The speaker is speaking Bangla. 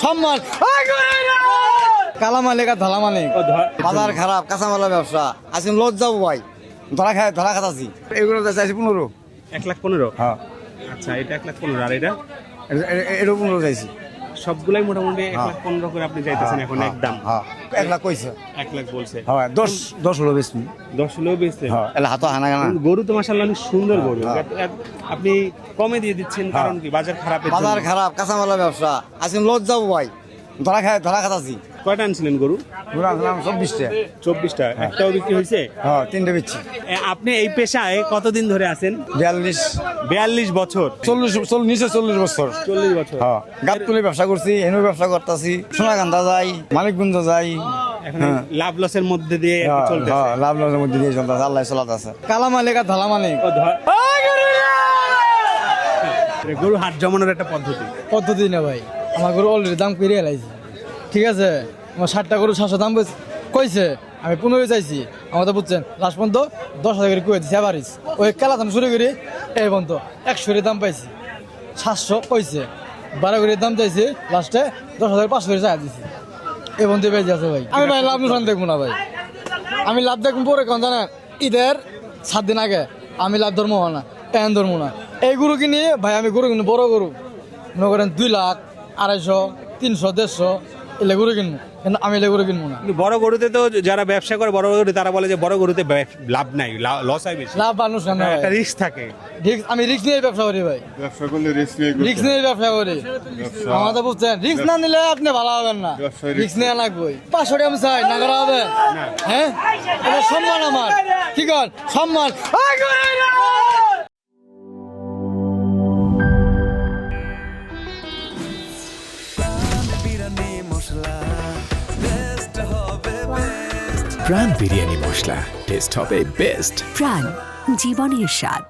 সম্মান কালা মালিক আর ধলা মালিক বাজার খারাপ কাঁচামালের ব্যবসা আজকে লজ যাবো ভাই ধরা খাতাছি এগুলো চাইছি 15। 1,15,000। হ্যাঁ আচ্ছা, এটা 1,15,000 আর এটা এটা 15 চাইছি। সবগুলাই মোটামুটি 1,15,000 করে আপনি চাইতেছেন এখন একদম। হ্যাঁ 1 লাখ কইছে। 1 লাখ বলছে। হ্যাঁ 10 হলো বেশি। 10 হলেও বেচতে। হ্যাঁ এলা হাত হানা গানা গরু তো মাশাআল্লাহ অনেক সুন্দর গরু। আপনি কমে দিয়ে দিচ্ছেন কারণ কি? বাজার খারাপ। বাজার খারাপ কাঁচামালের ব্যবসা আজকে লজ যাবো ভাই ধরা খাতাছি। কয়টা আনছিলেন গরু? ঘুরে আসলাম 24টা। 24টা। একটাও বিক্রি হয়েছে? হ্যাঁ 3টে বেচছি। আপনি এই পেশায় কতদিন ধরে আছেন? 42 বছর। 40 বছর। 40 বছর। হ্যাঁ গাবতলি ব্যবসা করছি, এনু ব্যবসা করতেছি, সোনাকান্দা যাই, মানিকগঞ্জ যাই। এখন লাভ লসের মধ্যে দিয়ে চলতেছে। হ্যাঁ লাভ লসের মধ্যে দিয়ে চলতেছে, আল্লাহ চলাতেছে। কালা মালিক আর ধলা মালিক গরু হাট জমানোর একটা পদ্ধতি না ভাই, আমার গরু অলরেডি দাম করে এলাইছি। ঠিক আছে, আমার 60টা গরু 700 দাম কইছে, আমি 15 চাইছি। আমার তো বুঝছেন লাস্ট পর্যন্ত 10,000 করে কয়ে দিচ্ছি। আবারিস ওই খেলা দাম শুরু করি এই পর্যন্ত 100 দাম পাইছি। 700 কইছে, 12 করে দাম চাইছি, লাস্টে 10,500 করে চাই দিছি। এই পর্যন্ত বেঁচে আছে ভাই। আমি ভাই লাভ নুকসান দেখবো না ভাই, আমি লাভ দেখবো পরে। কোন জানেন, ঈদের 7 দিন আগে আমি লাভ ধর্ম হওয়া না, এন ধর্ম না। এই গরু কিনি ভাই, আমি গরু কিনি বড় গরু মনে করেন 2 লাখ 250 300 150 এলে গরু কিনবো, কিন্তু আমি এলে গরু কিনবো না। কিন্তু বড় গরুতে তো যারা ব্যবসা করে বড় গরু, তারা বলে যে বড় গরুতে লাভ নাই, লস হয় বেশি, লাভ মানুষ কেন ভাই? একটা রিস্ক থাকে। আমি রিস্ক নিয়ে ব্যবসা করি ভাই, ব্যবসা করলে রিস্ক নিয়ে রিস্ক নিয়ে ব্যবসা করি। আমার তো বুঝছেন, রিস্ক না নিলে আপনি ভালো হবেন না, রিস্ক নিয়ে লাগবে। 500 টাকা আমি চাই না করা হবে? হ্যাঁ এটা সম্মান আমার, কি কর সম্মান। প্রাণ বিরিয়ানি মশলা, টেস্ট হবে বেস্ট। প্রাণ, জীবনের স্বাদ।